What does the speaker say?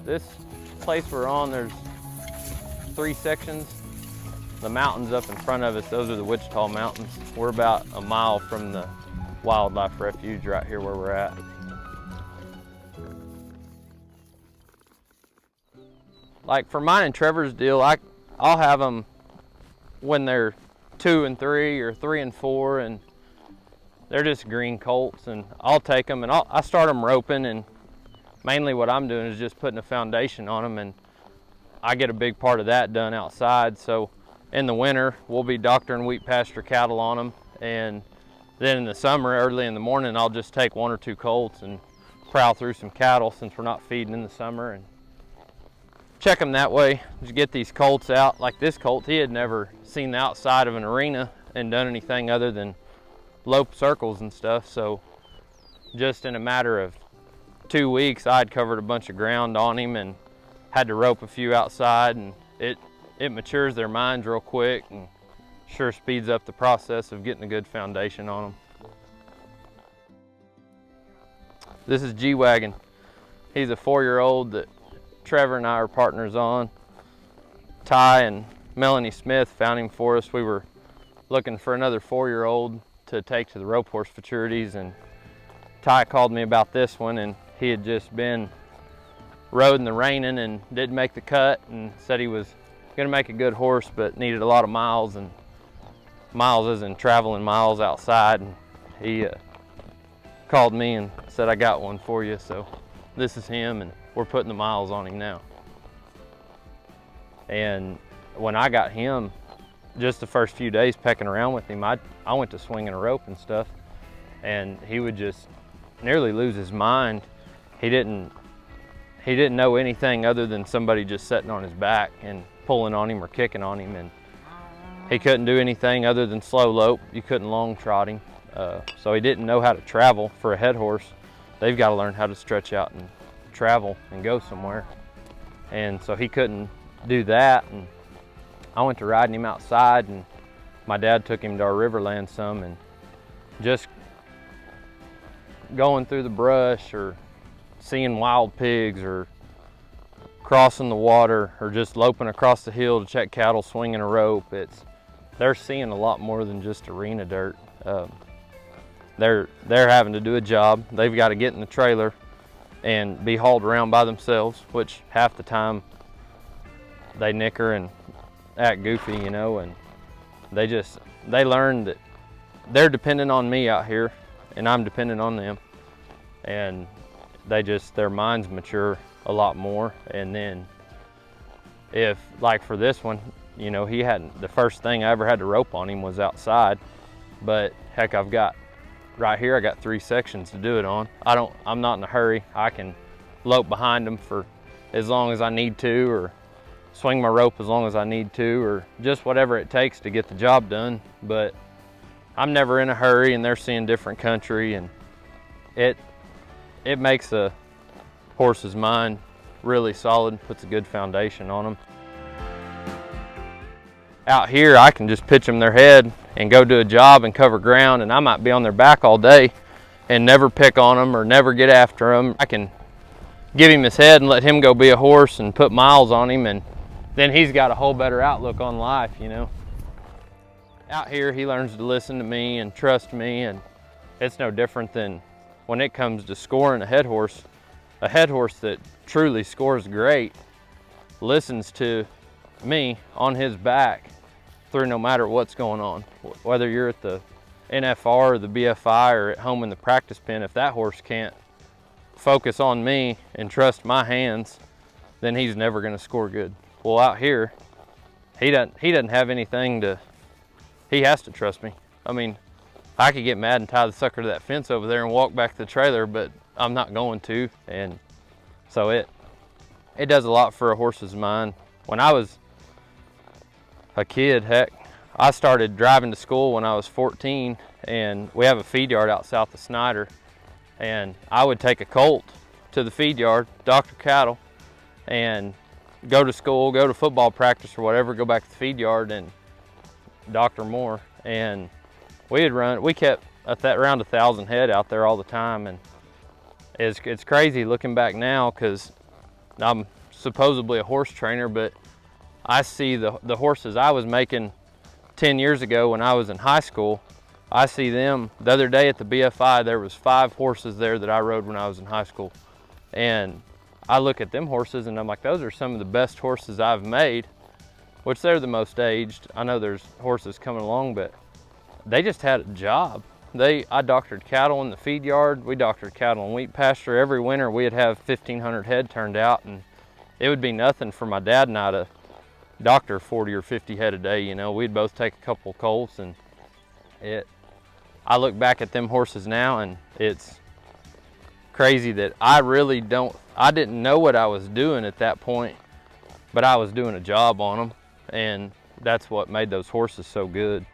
This place we're on, there's 3 sections. The mountains up in front of us, those are the Wichita Mountains. We're about a mile from the wildlife refuge right here where we're at. Like for mine and Trevor's deal, I'll have them when they're 2 and 3 or 3 and 4, and they're just green colts, and I'll take them and I start them roping, and mainly what I'm doing is just putting a foundation on them, and I get a big part of that done outside. So in the winter, we'll be doctoring wheat pasture cattle on them, and then in the summer, early in the morning, I'll just take 1 or 2 colts and prowl through some cattle since we're not feeding in the summer, and check them that way. Just get these colts out. Like this colt, he had never seen the outside of an arena and done anything other than lope circles and stuff. So just in a matter of 2 weeks, I'd covered a bunch of ground on him and had to rope a few outside, and it matures their minds real quick and sure speeds up the process of getting a good foundation on them. This is G-Wagon. He's a 4-year-old that Trevor and I are partners on. Ty and Melanie Smith found him for us. We were looking for another 4-year-old to take to the rope horse futurities, and Ty called me about this one, and he had just been rode in the reining and didn't make the cut, and said he was gonna make a good horse but needed a lot of miles, and miles as in traveling miles outside, and he called me and said, I got one for you. So this is him, and we're putting the miles on him now. And when I got him, just the first few days pecking around with him, I went to swinging a rope and stuff, and he would just nearly lose his mind. He didn't know anything other than somebody just sitting on his back and pulling on him or kicking on him, and he couldn't do anything other than slow lope. You couldn't long trot him. So he didn't know how to travel. For a head horse, they've got to learn how to stretch out and travel and go somewhere. And so he couldn't do that, and I went to riding him outside, and my dad took him to our Riverland some, and just going through the brush or seeing wild pigs or crossing the water or just loping across the hill to check cattle swinging a rope, they're seeing a lot more than just arena dirt. They're having to do a job. They've got to get in the trailer and be hauled around by themselves, which half the time they nicker and act goofy, you know, and they learn that they're dependent on me out here and I'm dependent on them, and their minds mature a lot more. And then if, like for this one, you know, the first thing I ever had to rope on him was outside, but heck, right here I got 3 sections to do it on. I'm not in a hurry. I can lope behind them for as long as I need to, or swing my rope as long as I need to, or just whatever it takes to get the job done. But I'm never in a hurry, and they're seeing different country, and it makes a horse's mind really solid, puts a good foundation on them. Out here, I can just pitch them their head and go do a job and cover ground, and I might be on their back all day and never pick on them or never get after them. I can give him his head and let him go be a horse and put miles on him, and then he's got a whole better outlook on life, you know. Out here, he learns to listen to me and trust me, and it's no different than when it comes to scoring a head horse that truly scores great listens to me on his back through no matter what's going on. Whether you're at the NFR or the BFI or at home in the practice pen, if that horse can't focus on me and trust my hands, then he's never going to score good. Well, out here, he doesn't have anything he has to trust me. I mean, I could get mad and tie the sucker to that fence over there and walk back to the trailer, but I'm not going to. And so it does a lot for a horse's mind. When I was a kid, heck, I started driving to school when I was 14, and we have a feed yard out south of Snyder, and I would take a colt to the feed yard, doctor cattle, and go to school, go to football practice or whatever, go back to the feed yard and doctor more. And we kept around 1,000 head out there all the time, and it's crazy looking back now, because I'm supposedly a horse trainer, but I see the horses I was making 10 years ago when I was in high school. I see them. The other day at the BFI, there was 5 horses there that I rode when I was in high school. And I look at them horses and I'm like, those are some of the best horses I've made, which they're the most aged. I know there's horses coming along, but they just had a job. I doctored cattle in the feed yard. We doctored cattle in wheat pasture. Every winter we'd have 1,500 head turned out, and it would be nothing for my dad and I to doctor 40 or 50 head a day. You know, we'd both take a couple of colts, and I look back at them horses now and it's crazy that I didn't know what I was doing at that point, but I was doing a job on them, and that's what made those horses so good.